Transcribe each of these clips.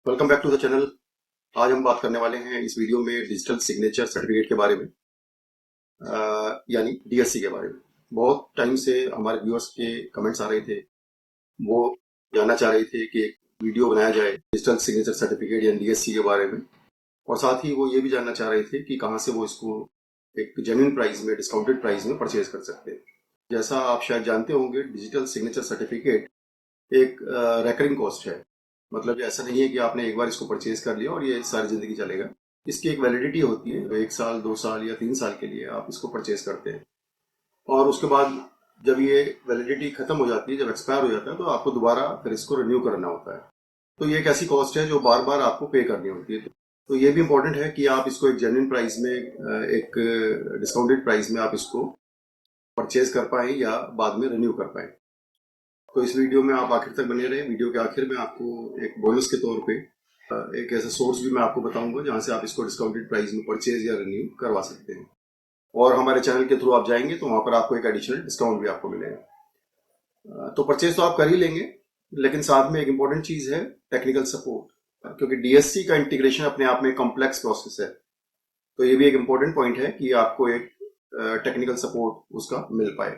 Welcome back to the channel. आज हम बात करने वाले हैं इस वीडियो में डिजिटल सिग्नेचर सर्टिफिकेट के बारे में, यानी डीएससी के बारे में। बहुत टाइम से हमारे व्यूअर्स के कमेंट्स आ रहे थे। वो जानना चाह रहे थे कि एक वीडियो बनाया जाए डिजिटल सिग्नेचर सर्टिफिकेट यानी डीएससी के बारे में, और साथ ही वो ये भी जानना चाह रहे थे कि कहाँ से वो इसको एक जेन्युइन प्राइस में, डिस्काउंटेड प्राइस में परचेज कर सकते हैं। जैसा आप शायद जानते होंगे, डिजिटल सिग्नेचर सर्टिफिकेट एक रेकरिंग कॉस्ट है। मतलब ऐसा नहीं है कि आपने एक बार इसको परचेज कर लिया और ये सारी जिंदगी चलेगा। इसकी एक वैलिडिटी होती है, तो 1 साल, 2 साल या 3 साल के लिए आप इसको परचेज करते हैं, और उसके बाद जब ये वैलिडिटी खत्म हो जाती है, जब एक्सपायर हो जाता है, तो आपको दोबारा फिर इसको रिन्यू करना होता है। तो ये एक ऐसी कॉस्ट है जो बार बार आपको पे करनी होती है। तो ये भी इंपॉर्टेंट है कि आप इसको एक जेन्युइन प्राइस में, एक डिस्काउंटेड प्राइस में आप इसको परचेज कर पाए या बाद में रिन्यू कर पाए। तो इस वीडियो में आप आखिर तक बने रहे। वीडियो के आखिर में आपको एक बोनस के तौर पे एक ऐसा सोर्स भी मैं आपको बताऊंगा जहां से आप इसको डिस्काउंटेड प्राइस में परचेज या रिन्यू करवा सकते हैं, और हमारे चैनल के थ्रू आप जाएंगे तो वहां पर आपको एक एडिशनल डिस्काउंट भी आपको मिलेगा। तो परचेज तो आप कर ही लेंगे, लेकिन साथ में एक इंपॉर्टेंट चीज है टेक्निकल सपोर्ट, क्योंकि डीएससी का इंटीग्रेशन अपने आप में कॉम्प्लेक्स प्रोसेस है। तो ये भी एक इंपॉर्टेंट पॉइंट है कि आपको एक टेक्निकल सपोर्ट उसका मिल पाए।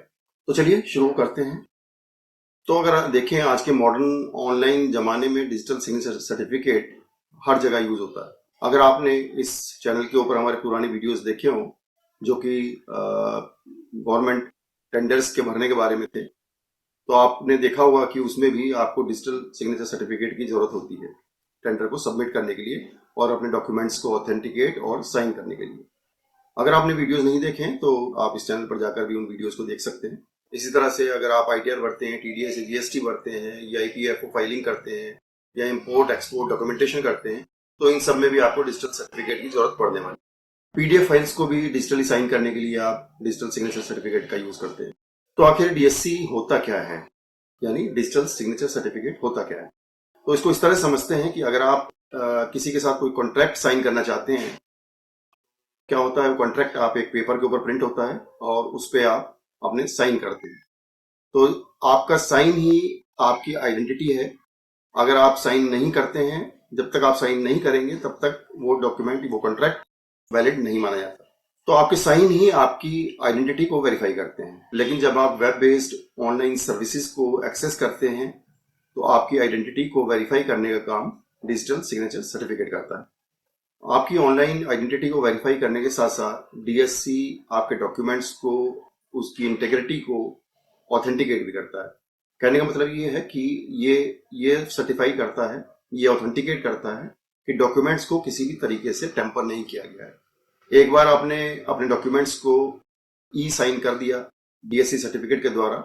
तो चलिए शुरू करते हैं। तो अगर आप देखें, आज के मॉडर्न ऑनलाइन जमाने में डिजिटल सिग्नेचर सर्टिफिकेट हर जगह यूज होता है। अगर आपने इस चैनल के ऊपर हमारे पुराने वीडियोस देखे हों जो कि गवर्नमेंट टेंडर्स के भरने के बारे में थे, तो आपने देखा होगा कि उसमें भी आपको डिजिटल सिग्नेचर सर्टिफिकेट की जरूरत होती है टेंडर को सबमिट करने के लिए और अपने डॉक्यूमेंट्स को ऑथेंटिकेट और साइन करने के लिए। अगर आपने वीडियोस नहीं देखे हैं तो आप इस चैनल पर जाकर भी उन वीडियोस को देख सकते हैं। इसी तरह से अगर आप आईटीआर भरते हैं, टीडीएस या जीएसटी भरते हैं, या ईपीएफओ फाइलिंग करते हैं, या इंपोर्ट एक्सपोर्ट डॉक्यूमेंटेशन करते हैं, तो इन सब में भी आपको डिजिटल सर्टिफिकेट की जरूरत पड़ने वाली है। पीडीएफ फाइल्स को भी डिजिटली साइन करने के लिए आप डिजिटल सिग्नेचर सर्टिफिकेट का यूज करते हैं। तो आखिर डीएससी होता क्या है, यानी डिजिटल सिग्नेचर सर्टिफिकेट होता क्या है? तो इसको इस तरह समझते हैं कि अगर आप किसी के साथ कोई कॉन्ट्रैक्ट साइन करना चाहते हैं, क्या होता है, कॉन्ट्रैक्ट आप एक पेपर के ऊपर प्रिंट होता है और उस पर आप अपने साइन करते हैं। तो आपका साइन ही आपकी आइडेंटिटी है। अगर आप साइन नहीं करते हैं, जब तक आप साइन नहीं करेंगे तब तक वो डॉक्यूमेंट, वो कॉन्ट्रैक्ट वैलिड नहीं माना जाता। तो आपके साइन ही आपकी आइडेंटिटी को वेरीफाई करते हैं। लेकिन जब आप वेब बेस्ड ऑनलाइन सर्विसेज को एक्सेस करते हैं, तो आपकी आइडेंटिटी को वेरीफाई करने का काम डिजिटल सिग्नेचर सर्टिफिकेट करता है। आपकी ऑनलाइन आइडेंटिटी को वेरीफाई करने के साथ साथ डीएससी आपके डॉक्यूमेंट्स को, उसकी इंटेग्रिटी को ऑथेंटिकेट भी करता है। कहने का मतलब ये है कि ये सर्टिफाई करता है, ये ऑथेंटिकेट करता है कि डॉक्यूमेंट्स को किसी भी तरीके से टेम्पर नहीं किया गया है। एक बार आपने अपने डॉक्यूमेंट्स को ई साइन कर दिया डीएससी सर्टिफिकेट के द्वारा,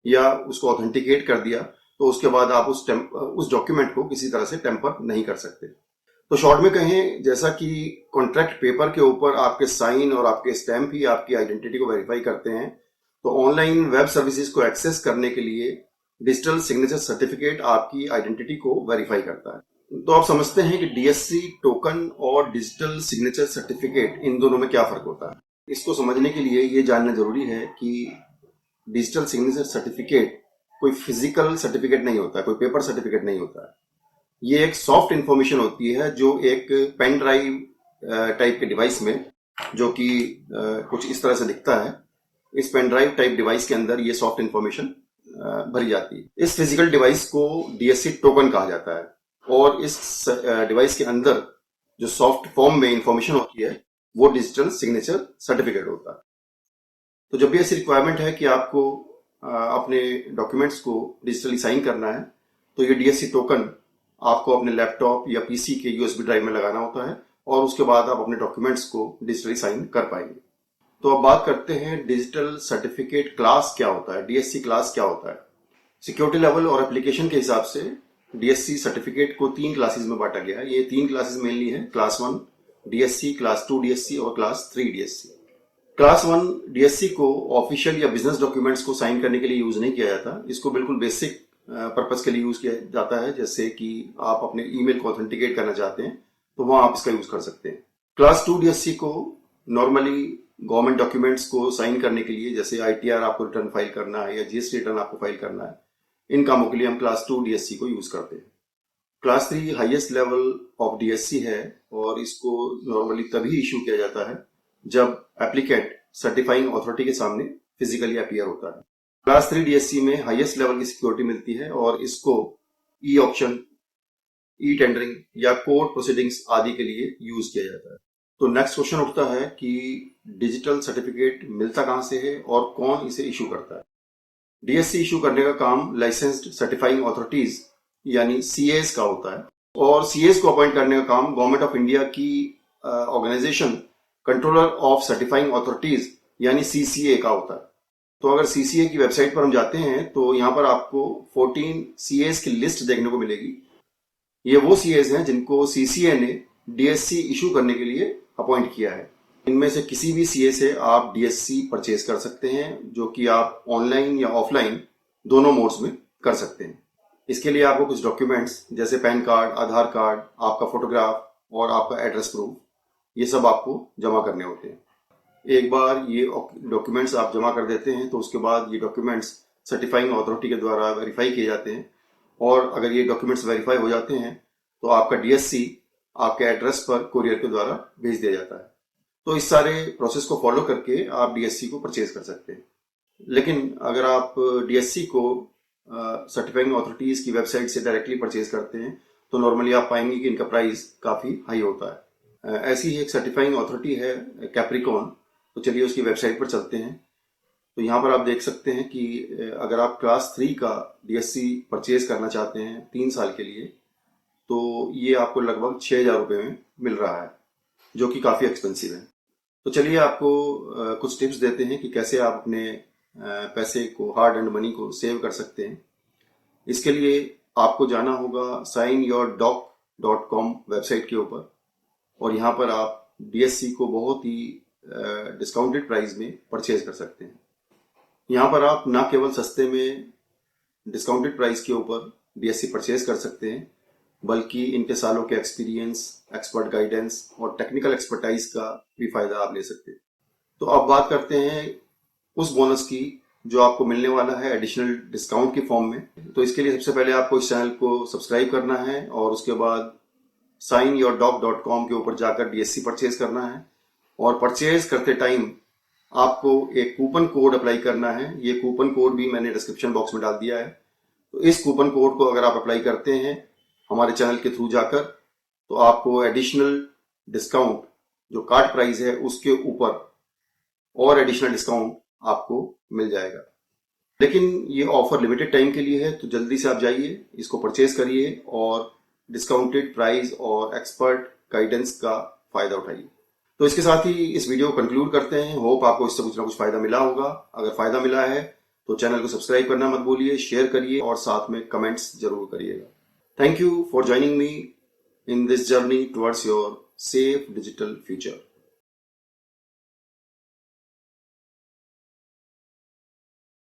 या उसको ऑथेंटिकेट कर दिया, तो उसके बाद आप उस डॉक्यूमेंट को किसी तरह से टेम्पर नहीं कर सकते। तो शॉर्ट में कहें, जैसा कि कॉन्ट्रैक्ट पेपर के ऊपर आपके साइन और आपके स्टैम्प ही आपकी आइडेंटिटी को वेरीफाई करते हैं, तो ऑनलाइन वेब सर्विसेज को एक्सेस करने के लिए डिजिटल सिग्नेचर सर्टिफिकेट आपकी आइडेंटिटी को वेरीफाई करता है। तो आप समझते हैं कि डीएससी टोकन और डिजिटल सिग्नेचर सर्टिफिकेट, इन दोनों में क्या फर्क होता है। इसको समझने के लिए ये जानना जरूरी है कि डिजिटल सिग्नेचर सर्टिफिकेट कोई फिजिकल सर्टिफिकेट नहीं होता है, कोई पेपर सर्टिफिकेट नहीं होता है। ये एक सॉफ्ट इंफॉर्मेशन होती है जो एक पेन ड्राइव टाइप के डिवाइस में, जो कि कुछ इस तरह से दिखता है, इस पेन ड्राइव टाइप डिवाइस के अंदर ये सॉफ्ट इंफॉर्मेशन भरी जाती है। इस फिजिकल डिवाइस को डीएससी टोकन कहा जाता है, और इस डिवाइस के अंदर जो सॉफ्ट फॉर्म में इंफॉर्मेशन होती है वो डिजिटल सिग्नेचर सर्टिफिकेट होता है। तो जब भी ऐसी रिक्वायरमेंट है कि आपको अपने डॉक्यूमेंट्स को डिजिटली साइन करना है, तो ये डीएससी टोकन आपको अपने लैपटॉप या पीसी के यूएसबी ड्राइव में लगाना होता है, और उसके बाद आप अपने डॉक्यूमेंट्स को डिजिटली साइन कर पाएंगे। तो अब बात करते हैं डिजिटल सर्टिफिकेट क्लास क्या होता है, डीएससी क्लास क्या होता है। सिक्योरिटी लेवल और एप्लीकेशन के हिसाब से डीएससी सर्टिफिकेट को 3 क्लासेस में बांटा गया है। ये 3 क्लासेस मेनली है, क्लास 1 डीएससी, क्लास 2 डीएससी और क्लास 3 डीएससी। क्लास 1 डीएससी को ऑफिशियल या बिजनेस डॉक्यूमेंट्स को साइन करने के लिए यूज नहीं किया जाता। इसको बिल्कुल बेसिक पर्पस के लिए यूज किया जाता है, जैसे कि आप अपने ईमेल को ऑथेंटिकेट करना चाहते हैं तो वहां आप इसका यूज कर सकते हैं। क्लास 2 डीएससी को नॉर्मली गवर्नमेंट डॉक्यूमेंट्स को साइन करने के लिए, जैसे आईटीआर आपको रिटर्न फाइल करना है या जीएसटी रिटर्न आपको फाइल करना है, इन कामों के लिए हम क्लास 2 डीएससी को यूज करते हैं। Class 3 highest level of DSC है और इसको नॉर्मली तभी इशू किया जाता है जब एप्लीकेंट सर्टिफाइंग अथॉरिटी के सामने फिजिकली अपीयर होता है। क्लास 3 डीएससी में हाईएस्ट लेवल की सिक्योरिटी मिलती है और इसको ई ऑक्शन, ई टेंडरिंग या कोर्ट प्रोसीडिंग्स आदि के लिए यूज किया जाता है। तो नेक्स्ट क्वेश्चन उठता है कि डिजिटल सर्टिफिकेट मिलता कहां से है और कौन इसे इशू करता है। डीएससी इशू करने का काम लाइसेंस्ड सर्टिफाइंग अथॉरिटीज यानी सीएस का होता है और सीएस को अपॉइंट करने का काम गवर्नमेंट ऑफ इंडिया की organization controller of certifying authorities यानी सीसीए का होता है। तो अगर सीसीए की वेबसाइट पर हम जाते हैं तो यहाँ पर आपको 14 सीएस की लिस्ट देखने को मिलेगी। ये वो सीएस हैं जिनको सीसीए ने डीएससी इशू करने के लिए अपॉइंट किया है। इनमें से किसी भी सीए से आप डीएससी परचेज कर सकते हैं, जो कि आप ऑनलाइन या ऑफलाइन दोनों मोड्स में कर सकते हैं। इसके लिए आपको कुछ डॉक्यूमेंट्स जैसे पैन कार्ड, आधार कार्ड, आपका फोटोग्राफ और आपका एड्रेस प्रूफ, ये सब आपको जमा करने होते हैं। एक बार ये डॉक्यूमेंट्स आप जमा कर देते हैं तो उसके बाद ये डॉक्यूमेंट्स सर्टिफाइंग अथॉरिटी के द्वारा वेरीफाई किए जाते हैं और अगर ये डॉक्यूमेंट्स वेरीफाई हो जाते हैं तो आपका डीएससी आपके एड्रेस पर कोरियर के द्वारा भेज दिया जाता है। तो इस सारे प्रोसेस को फॉलो करके आप डीएससी को परचेज कर सकते हैं। लेकिन अगर आप डीएससी को सर्टिफाइंग अथॉरिटीज की वेबसाइट से डायरेक्टली परचेज करते हैं तो नॉर्मली आप पाएंगे कि इनका प्राइस काफ़ी हाई होता है। ऐसी ही एक सर्टिफाइंग अथॉरिटी है कैप्रिकॉन। तो चलिए उसकी वेबसाइट पर चलते हैं। तो यहाँ पर आप देख सकते हैं कि अगर आप क्लास 3 का डीएससी परचेज करना चाहते हैं 3 साल के लिए तो ये आपको लगभग 6,000 रुपये में मिल रहा है, जो कि काफ़ी एक्सपेंसिव है। तो चलिए आपको कुछ टिप्स देते हैं कि कैसे आप अपने पैसे को, हार्ड एंड मनी को सेव कर सकते हैं। इसके लिए आपको जाना होगा signyourdoc.com वेबसाइट के ऊपर और यहाँ पर आप डीएससी को बहुत ही डिस्काउंटेड प्राइस में परचेज कर सकते हैं। यहाँ पर आप ना केवल सस्ते में डिस्काउंटेड प्राइस के ऊपर डीएससी परचेज कर सकते हैं, बल्कि इनके सालों के एक्सपीरियंस, एक्सपर्ट गाइडेंस और टेक्निकल एक्सपर्टाइज का भी फायदा आप ले सकते हैं। तो अब बात करते हैं उस बोनस की जो आपको मिलने वाला है एडिशनल डिस्काउंट की फॉर्म में। तो इसके लिए सबसे पहले आपको इस चैनल को सब्सक्राइब करना है और उसके बाद signyourdoc.com के ऊपर जाकर डीएससी परचेज करना है और परचेज करते टाइम आपको एक कूपन कोड अप्लाई करना है। ये कूपन कोड भी मैंने डिस्क्रिप्शन बॉक्स में डाल दिया है। तो इस कूपन कोड को अगर आप अप्लाई करते हैं हमारे चैनल के थ्रू जाकर तो आपको एडिशनल डिस्काउंट जो कार्ड प्राइस है उसके ऊपर और एडिशनल डिस्काउंट आपको मिल जाएगा। लेकिन ये ऑफर लिमिटेड टाइम के लिए है, तो जल्दी से आप जाइए, इसको परचेज करिए और डिस्काउंटेड प्राइस और एक्सपर्ट गाइडेंस का फायदा उठाइए। तो इसके साथ ही इस वीडियो को कंक्लूड करते हैं। होप आपको इससे कुछ ना कुछ फायदा मिला होगा। अगर फायदा मिला है तो चैनल को सब्सक्राइब करना मत भूलिए, शेयर करिए और साथ में कमेंट्स जरूर करिएगा। Thank you for joining me in this journey towards your safe digital future.